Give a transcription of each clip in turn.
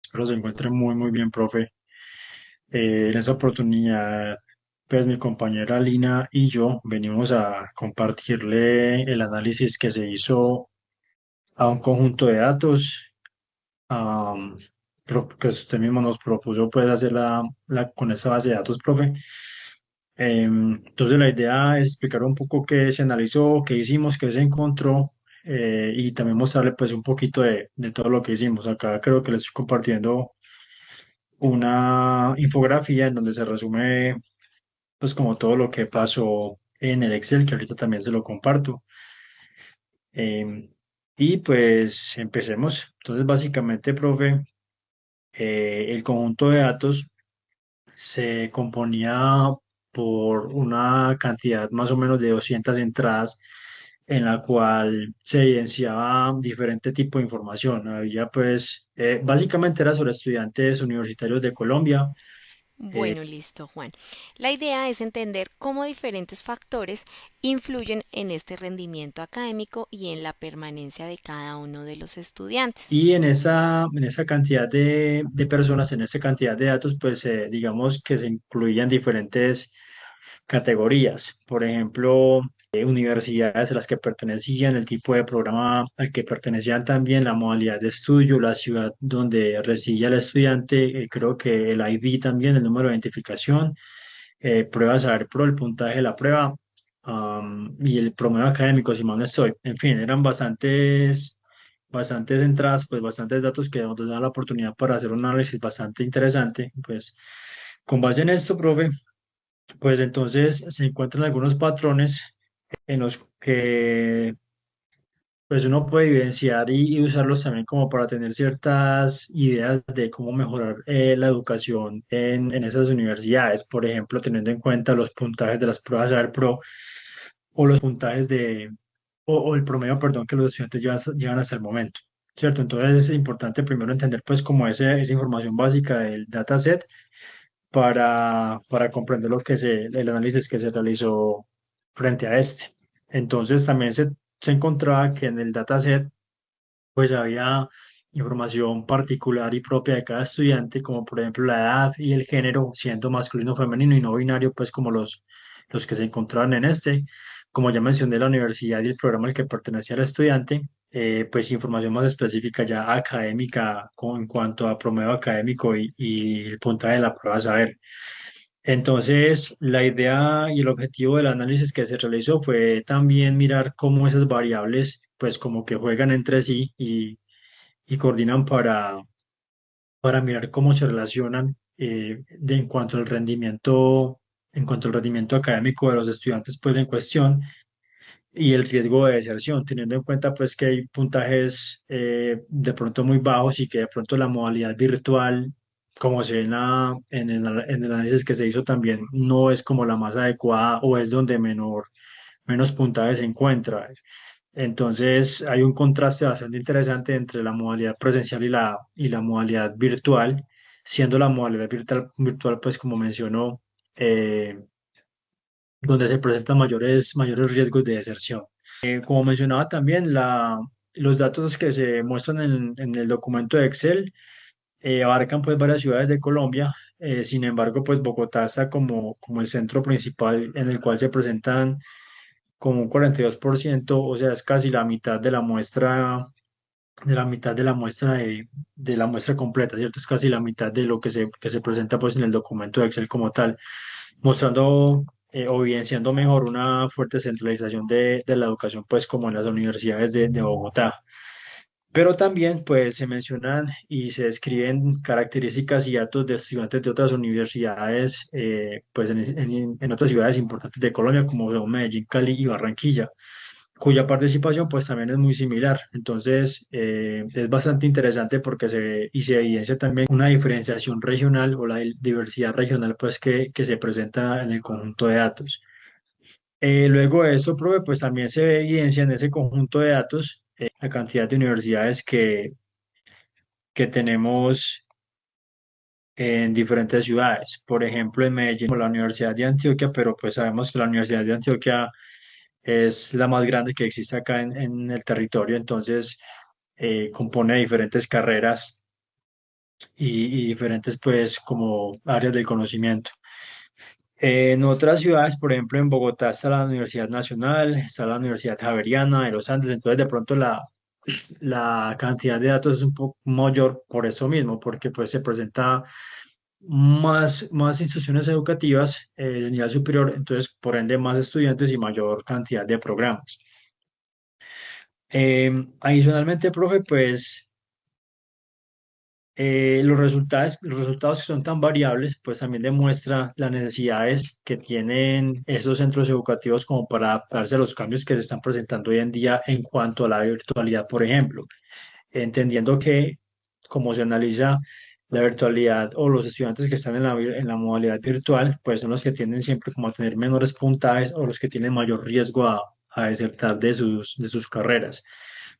Espero se encuentre muy, muy bien, profe. En esta oportunidad, pues mi compañera Lina y yo venimos a compartirle el análisis que se hizo a un conjunto de datos am, que usted mismo nos propuso pues hacer con esta base de datos, profe. Entonces la idea es explicar un poco qué se analizó, qué hicimos, qué se encontró y también mostrarle pues un poquito de todo lo que hicimos. Acá creo que les estoy compartiendo una infografía en donde se resume pues como todo lo que pasó en el Excel, que ahorita también se lo comparto. Eh, y pues empecemos. Entonces básicamente, profe, el conjunto de datos se componía por una cantidad más o menos de 200 entradas en la cual se evidenciaba diferente tipo de información. Había pues, básicamente era sobre estudiantes universitarios de Colombia. Bueno, listo, Juan. La idea es entender cómo diferentes factores influyen en este rendimiento académico y en la permanencia de cada uno de los estudiantes. Y en esa cantidad de personas, en esa cantidad de datos, pues digamos que se incluían diferentes categorías. Por ejemplo, universidades a las que pertenecían, el tipo de programa al que pertenecían también, la modalidad de estudio, la ciudad donde residía el estudiante, creo que el ID también, el número de identificación, pruebas a ver pro, el puntaje de la prueba, y el promedio académico, si mal no estoy. En fin, eran bastantes entradas, pues bastantes datos que nos dan la oportunidad para hacer un análisis bastante interesante. Pues con base en esto, profe, pues entonces se encuentran algunos patrones en los que pues uno puede evidenciar y usarlos también como para tener ciertas ideas de cómo mejorar la educación en esas universidades. Por ejemplo, teniendo en cuenta los puntajes de las pruebas Saber Pro o los puntajes o el promedio, perdón, que los estudiantes llevan hasta el momento. ¿Cierto? Entonces es importante primero entender pues como esa información básica del dataset para comprender el análisis que se realizó frente a este. Entonces también se encontraba que en el dataset pues había información particular y propia de cada estudiante, como por ejemplo la edad y el género, siendo masculino, femenino y no binario, pues como los que se encontraban en este. Como ya mencioné, la universidad y el programa al que pertenecía el estudiante, pues información más específica ya académica en cuanto a promedio académico y el puntaje de la prueba a saber. Entonces, la idea y el objetivo del análisis que se realizó fue también mirar cómo esas variables, pues como que juegan entre sí y coordinan para mirar cómo se relacionan en cuanto al rendimiento académico de los estudiantes, pues en cuestión y el riesgo de deserción, teniendo en cuenta pues que hay puntajes de pronto muy bajos y que de pronto la modalidad virtual, como se ve en el análisis que se hizo también, no es como la más adecuada o es donde menos puntaje se encuentra. Entonces hay un contraste bastante interesante entre la modalidad presencial y la modalidad virtual, siendo la modalidad virtual pues como mencionó, eh, donde se presentan mayores riesgos de deserción. Como mencionaba también, los datos que se muestran en el documento de Excel abarcan pues varias ciudades de Colombia. Sin embargo, pues Bogotá está como el centro principal en el cual se presentan como un 42%, o sea, es casi la mitad de la muestra completa, ¿cierto? Es casi la mitad de lo que se presenta pues en el documento de Excel como tal, mostrando o evidenciando mejor una fuerte centralización de la educación pues como en las universidades de Bogotá. Pero también pues se mencionan y se describen características y datos de estudiantes de otras universidades pues en otras ciudades importantes de Colombia como son Medellín, Cali y Barranquilla, cuya participación pues también es muy similar. Entonces es bastante interesante porque se evidencia también una diferenciación regional o la diversidad regional pues que se presenta en el conjunto de datos. Luego de eso, profe, pues también se evidencia en ese conjunto de datos la cantidad de universidades que tenemos en diferentes ciudades. Por ejemplo, en Medellín, la Universidad de Antioquia, pero pues sabemos que la Universidad de Antioquia es la más grande que existe acá en el territorio, entonces compone diferentes carreras y diferentes pues como áreas del conocimiento. En otras ciudades, por ejemplo, en Bogotá está la Universidad Nacional, está la Universidad Javeriana de los Andes, entonces de pronto la cantidad de datos es un poco mayor por eso mismo, porque pues se presenta más instituciones educativas de nivel superior, entonces por ende más estudiantes y mayor cantidad de programas. Adicionalmente, profe, pues los resultados que son tan variables, pues también demuestra las necesidades que tienen esos centros educativos como para adaptarse a los cambios que se están presentando hoy en día en cuanto a la virtualidad, por ejemplo, entendiendo que como se analiza la virtualidad o los estudiantes que están en la modalidad virtual, pues son los que tienden siempre como a tener menores puntajes o los que tienen mayor riesgo a desertar de sus carreras.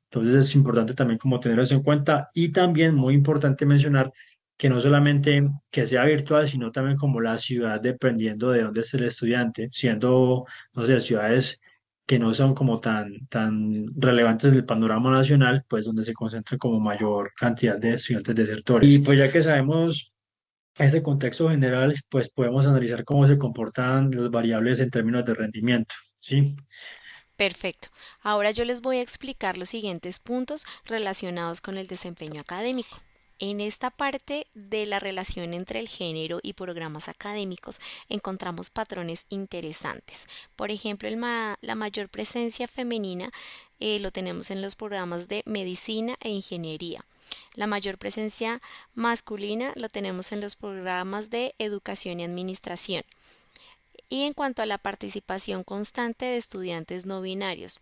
Entonces es importante también como tener eso en cuenta y también muy importante mencionar que no solamente que sea virtual, sino también como la ciudad dependiendo de dónde esté el estudiante, siendo, no sé, ciudades que no son como tan relevantes del panorama nacional, pues donde se concentra como mayor cantidad de estudiantes desertores. Y pues ya que sabemos ese contexto general, pues podemos analizar cómo se comportan las variables en términos de rendimiento, ¿sí? Perfecto. Ahora yo les voy a explicar los siguientes puntos relacionados con el desempeño académico. En esta parte de la relación entre el género y programas académicos encontramos patrones interesantes. Por ejemplo, la mayor presencia femenina lo tenemos en los programas de medicina e ingeniería. La mayor presencia masculina lo tenemos en los programas de educación y administración. Y en cuanto a la participación constante de estudiantes no binarios,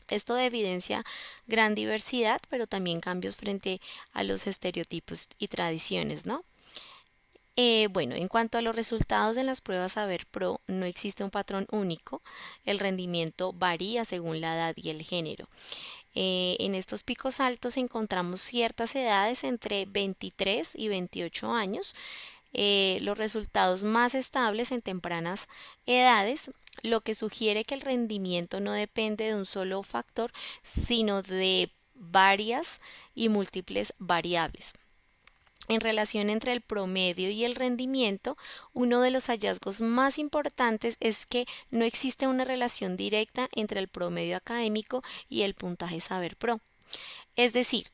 esto evidencia gran diversidad, pero también cambios frente a los estereotipos y tradiciones, ¿no? Bueno, en cuanto a los resultados en las pruebas Saber Pro, no existe un patrón único. El rendimiento varía según la edad y el género. En estos picos altos encontramos ciertas edades entre 23 y 28 años, los resultados más estables en tempranas edades, lo que sugiere que el rendimiento no depende de un solo factor, sino de varias y múltiples variables. En relación entre el promedio y el rendimiento, uno de los hallazgos más importantes es que no existe una relación directa entre el promedio académico y el puntaje Saber Pro. Es decir,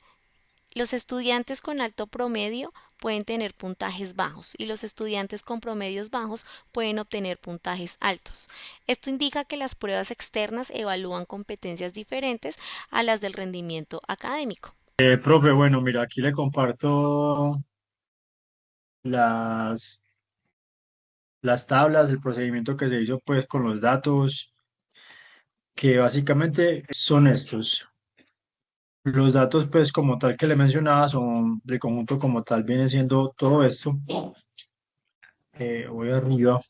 los estudiantes con alto promedio pueden tener puntajes bajos y los estudiantes con promedios bajos pueden obtener puntajes altos. Esto indica que las pruebas externas evalúan competencias diferentes a las del rendimiento académico. Profe, bueno, mira, aquí le comparto las, las tablas, el procedimiento que se hizo pues con los datos, que básicamente son estos. Los datos pues como tal que le mencionaba son del conjunto como tal viene siendo todo esto. Voy arriba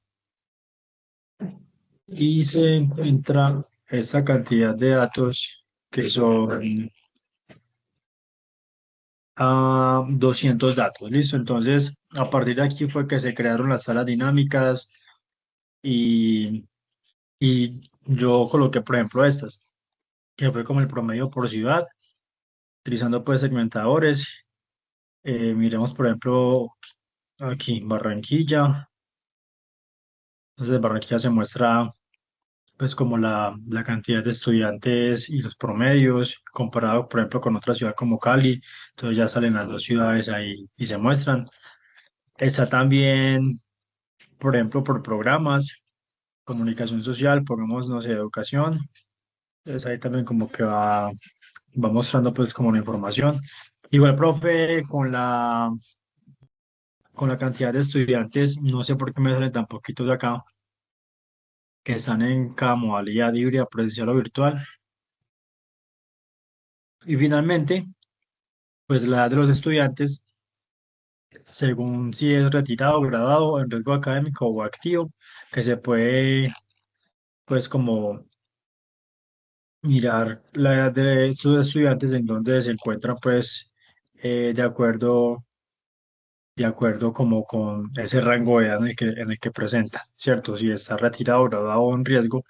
y se encuentra esta cantidad de datos que son 200 datos. Listo, entonces a partir de aquí fue que se crearon las salas dinámicas y, y yo coloqué, por ejemplo, estas, que fue como el promedio por ciudad, utilizando pues segmentadores. Miremos, por ejemplo, aquí Barranquilla. Entonces Barranquilla se muestra pues como la cantidad de estudiantes y los promedios comparado, por ejemplo, con otra ciudad como Cali. Entonces ya salen las dos ciudades ahí y se muestran. Está también, por ejemplo, por programas, comunicación social, pongamos, no sé, educación. Entonces ahí también como que va mostrando pues como la información. Igual, profe, con la cantidad de estudiantes, no sé por qué me salen tan poquitos de acá, que están en cada modalidad híbrida, presencial o virtual. Y finalmente, pues la edad de los estudiantes, según si es retirado, graduado, en riesgo académico o activo, que se puede pues como mirar la edad de sus estudiantes en donde se encuentran pues de acuerdo como con ese rango de edad en el que presenta, ¿cierto? Si está retirado, graduado o en riesgo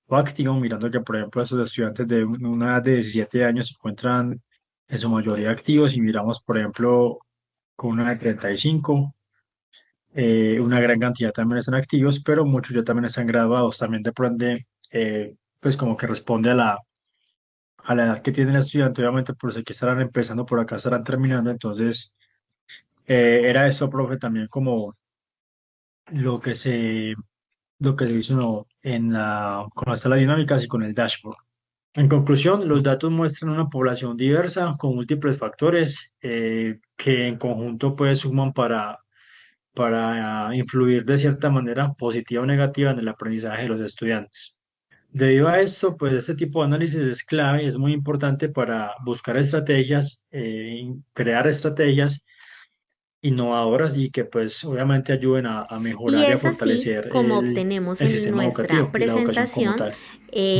o activo, mirando que, por ejemplo, esos estudiantes de una edad de 17 años se encuentran en su mayoría activos y miramos, por ejemplo, con una de 35. Una gran cantidad también están activos, pero muchos ya también están graduados. También depende, pues como que responde a la edad que tiene el estudiante. Obviamente, por si aquí estarán empezando, por acá estarán terminando. Entonces, era esto, profe, también como lo que se, lo que se hizo ¿no? con las salas dinámicas y con el dashboard. En conclusión, los datos muestran una población diversa con múltiples factores que en conjunto pues suman para influir de cierta manera positiva o negativa en el aprendizaje de los estudiantes. Debido a esto, pues este tipo de análisis es clave, es muy importante para buscar estrategias, crear estrategias innovadoras y que pues obviamente ayuden a Y mejorar y a es así fortalecer como obtenemos el en sistema nuestra educativo y la educación como presentación tal.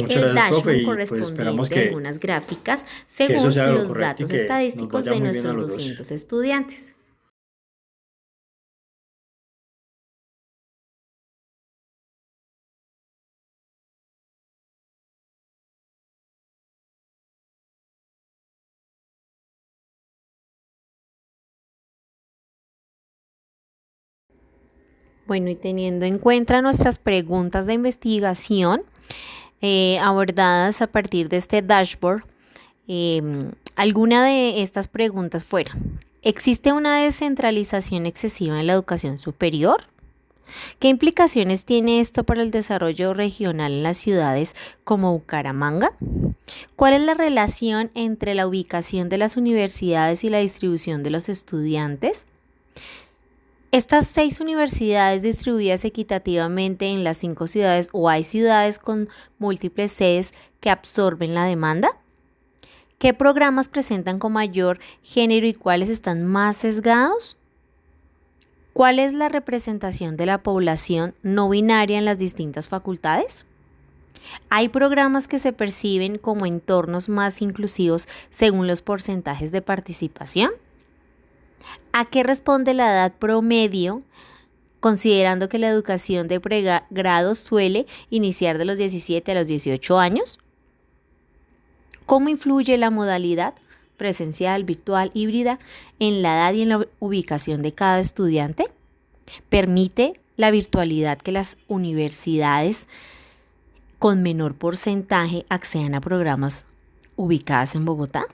Muchas el gracias, profe, dashboard y pues esperamos correspondiente a algunas gráficas que eso según sea lo los correcto y datos que nos estadísticos vaya de muy bien a nuestros los dos. 200 estudiantes. Bueno, y teniendo en cuenta nuestras preguntas de investigación abordadas a partir de este dashboard, alguna de estas preguntas fueron: ¿existe una descentralización excesiva en la educación superior? ¿Qué implicaciones tiene esto para el desarrollo regional en las ciudades como Bucaramanga? ¿Cuál es la relación entre la ubicación de las universidades y la distribución de los estudiantes? Estas 6 universidades distribuidas equitativamente en las 5 ciudades, o hay ciudades con múltiples sedes que absorben la demanda. ¿Qué programas presentan con mayor género y cuáles están más sesgados? ¿Cuál es la representación de la población no binaria en las distintas facultades? ¿Hay programas que se perciben como entornos más inclusivos según los porcentajes de participación? ¿A qué responde la edad promedio, considerando que la educación de pregrado suele iniciar de los 17 a los 18 años? ¿Cómo influye la modalidad presencial, virtual, híbrida en la edad y en la ubicación de cada estudiante? ¿Permite la virtualidad que las universidades con menor porcentaje accedan a programas ubicadas en Bogotá?